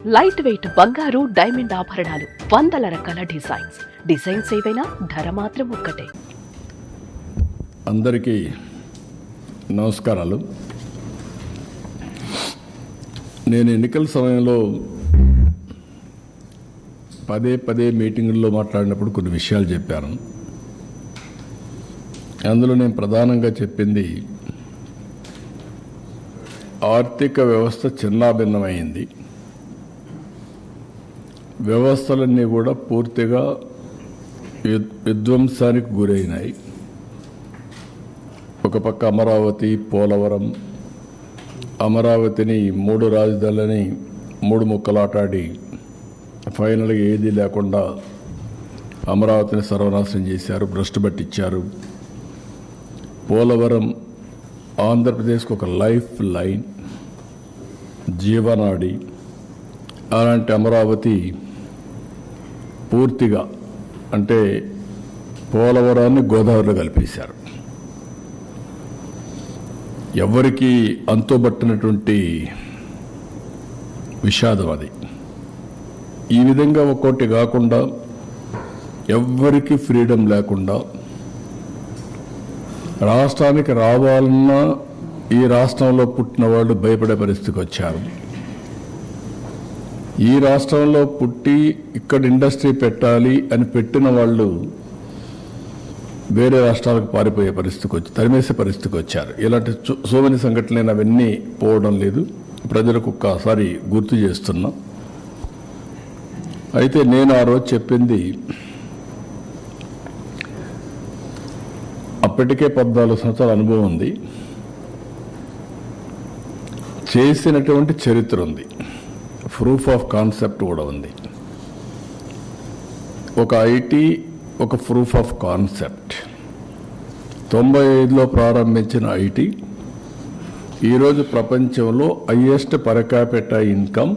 Light weight బంగారు diamond ఆభరణాలు, వందల రకాల డిజైన్స్ ఏవైనా ధర మాత్రం ఒక్కటే. అందరికీ నమస్కారాలు. నేను ఎన్నికల సమయంలో పదే మీటింగుల్లో మాట్లాడినప్పుడు కొన్ని విషయాలు చెప్పాను. అందులో నేను ప్రధానంగా చెప్పింది ఆర్థిక వ్యవస్థ చిన్నాభిన్నమైంది. వ్యవస్థలన్నీ కూడా పూర్తిగా విధ్వంసానికి గురైనాయి. ఒక పక్క అమరావతి, పోలవరం, అమరావతిని 3 రాజధానులని 3 ముక్కలాటాడి ఫైనల్గా ఏదీ లేకుండా అమరావతిని సర్వనాశనం చేశారు, భ్రష్టు పట్టించారు. పోలవరం ఆంధ్రప్రదేశ్కి ఒక లైఫ్ లైన్, జీవనాడి. అలాంటి అమరావతి పూర్తిగా అంటే పోలవరాన్ని గోదావరిలో కలిపేశారు. ఎవరికి అంతుబట్టినటువంటి విషాదం అది. ఈ విధంగా ఒక్కోటి కాకుండా ఎవ్వరికి ఫ్రీడమ్ లేకుండా రాష్ట్రానికి రావాలన్నా ఈ రాష్ట్రంలో పుట్టిన వాళ్ళు భయపడే పరిస్థితికి వచ్చారు. ఈ రాష్ట్రంలో పుట్టి ఇక్కడ ఇండస్ట్రీ పెట్టాలి అని పెట్టిన వాళ్ళు వేరే రాష్ట్రాలకు పారిపోయే పరిస్థితికి వచ్చి తరిమేసే పరిస్థితికి వచ్చారు. ఇలాంటి సోమని సంఘటనలు అవన్నీ పోవడం లేదు. ప్రజలకు ఒక్కసారి గుర్తు చేస్తున్నా. అయితే నేను ఆ రోజు చెప్పింది అప్పటికే 14 సంవత్సరాల అనుభవం ఉంది, చేసినటువంటి చరిత్ర ఉంది, ప్రూఫ్ ఆఫ్ కాన్సెప్ట్ కూడా ఉంది. ఒక ఐటీ, ఒక ప్రూఫ్ ఆఫ్ కాన్సెప్ట్. 95లో ప్రారంభించిన ఐటీ ఈరోజు ప్రపంచంలో highest per capita income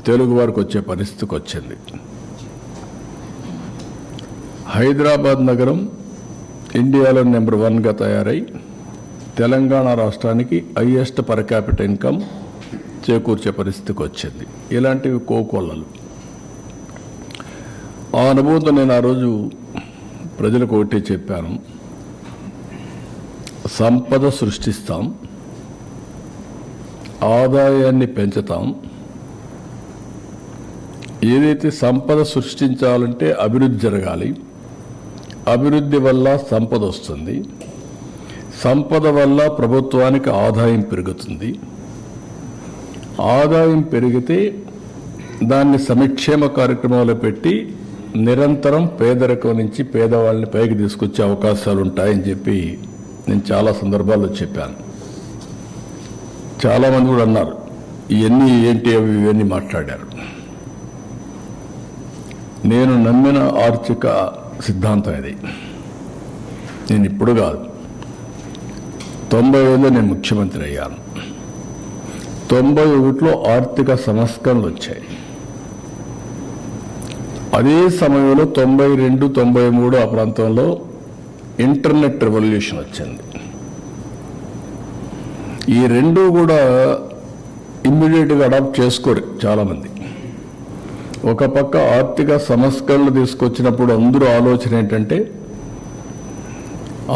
Telugu వారికి వచ్చే పరిస్థితికి వచ్చింది. హైదరాబాద్ నగరం ఇండియాలో నెంబర్ 1గా తయారై తెలంగాణ రాష్ట్రానికి హైయెస్ట్ పర్ క్యాపిటా ఇన్కమ్ చేకూర్చే పరిస్థితికి వచ్చింది. ఇలాంటివి కోకొల్లలు. ఆ అనుభవంతో నేను ఆ రోజు ప్రజలకు ఒకటే చెప్పాను, సంపద సృష్టిస్తాం, ఆదాయాన్ని పెంచుతాం. ఏదైతే సంపద సృష్టించాలంటే అభివృద్ధి జరగాలి, అభివృద్ధి వల్ల సంపద వస్తుంది, సంపద వల్ల ప్రభుత్వానికి ఆదాయం పెరుగుతుంది, ఆదాయం పెరిగితే దాన్ని సంక్షేమ కార్యక్రమాలు పెట్టి నిరంతరం పేదరికం నుంచి పేదవాళ్ళని పైకి తీసుకొచ్చే అవకాశాలు ఉంటాయని చెప్పి నేను చాలా సందర్భాల్లో చెప్పాను. చాలామంది కూడా అన్నారు ఇవన్నీ ఏంటి అవి ఇవన్నీ మాట్లాడారు. నేను నమ్మిన ఆర్థిక సిద్ధాంతం ఇది. నేను ఇప్పుడు కాదు, 95లో నేను ముఖ్యమంత్రి అయ్యాను. 91లో ఆర్థిక సంస్కరణలు వచ్చాయి. అదే సమయంలో 92, 93 ఆ ప్రాంతంలో ఇంటర్నెట్ రెవల్యూషన్ వచ్చింది. ఈ రెండు కూడా ఇమ్మీడియట్గా అడాప్ట్ చేసుకోరు చాలామంది. ఒక పక్క ఆర్థిక సంస్కరణలు తీసుకొచ్చినప్పుడు అందరూ ఆలోచన ఏంటంటే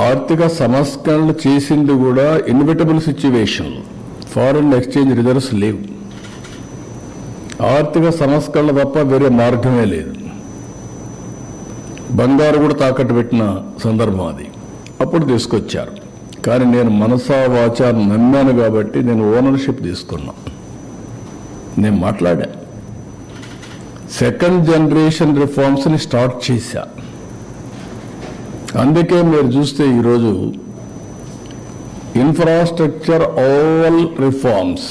ఆర్థిక సంస్కరణలు చేసింది కూడా ఇన్విటబుల్ సిచ్యువేషన్లు, ఫారెన్ ఎక్స్చేంజ్ రిజర్వ్స్ లేవు, ఆర్థిక సంస్కరణలు తప్ప వేరే మార్గమే లేదు. బంగారు కూడా తాకట్టు పెట్టిన సందర్భం అది. అప్పుడు తీసుకొచ్చారు. కానీ నేను మనసా వాచా నమ్మాను కాబట్టి నేను ఓనర్షిప్ తీసుకున్నా. నేను మాట్లాడా, సెకండ్ జనరేషన్ రిఫార్మ్స్ని స్టార్ట్ చేశా. అందుకే మీరు చూస్తే ఈరోజు ఇన్ఫ్రాస్ట్రక్చర్ ఆల్ రిఫార్మ్స్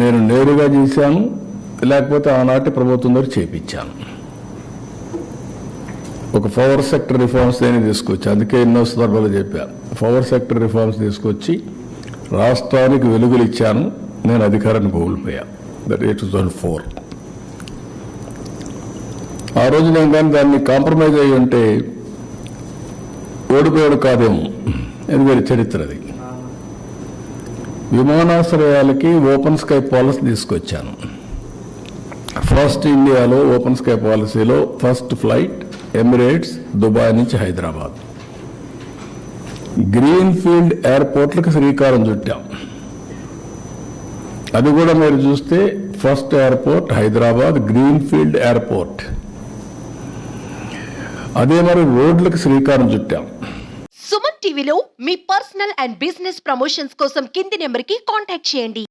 నేను నేరుగా చేశాను, లేకపోతే ఆనాటి ప్రభుత్వం ద్వారా చేయించాను. ఒక పవర్ సెక్టర్ రిఫార్మ్స్ నేను తీసుకొచ్చి, అందుకే ఎన్నో సందర్భాలు చెప్పాను, పవర్ సెక్టర్ రిఫార్మ్స్ తీసుకొచ్చి రాష్ట్రానికి వెలుగులు ఇచ్చాను. నేను అధికారాన్ని కోల్పోయా. దట్ 2004. ఆ రోజు నేను కానీ దాన్ని కాంప్రమైజ్ అయ్యి ఉంటే ఓడిపోయాడు కాదేమో, అది వేరే చరిత్ర. అది విమానాశ్రయాలకి ఓపెన్ స్కై పాలసీ తీసుకొచ్చాను. ఫస్ట్ ఇండియాలో ఓపెన్ స్కై పాలసీలో ఫస్ట్ ఫ్లైట్ ఎమిరేట్స్ దుబాయ్ నుంచి హైదరాబాద్. గ్రీన్ ఫీల్డ్ ఎయిర్పోర్ట్లకు శ్రీకారం చుట్టాం. అది కూడా మీరు చూస్తే first airport Hyderabad green field airport. అదే మరి రోడ్లకు శ్రీకారం చుట్టాం. సుమన్ టీవీలో మీ పర్సనల్ అండ్ బిజినెస్ ప్రమోషన్స్ కోసం కింది నెంబర్కి కాంటాక్ట్ చేయండి.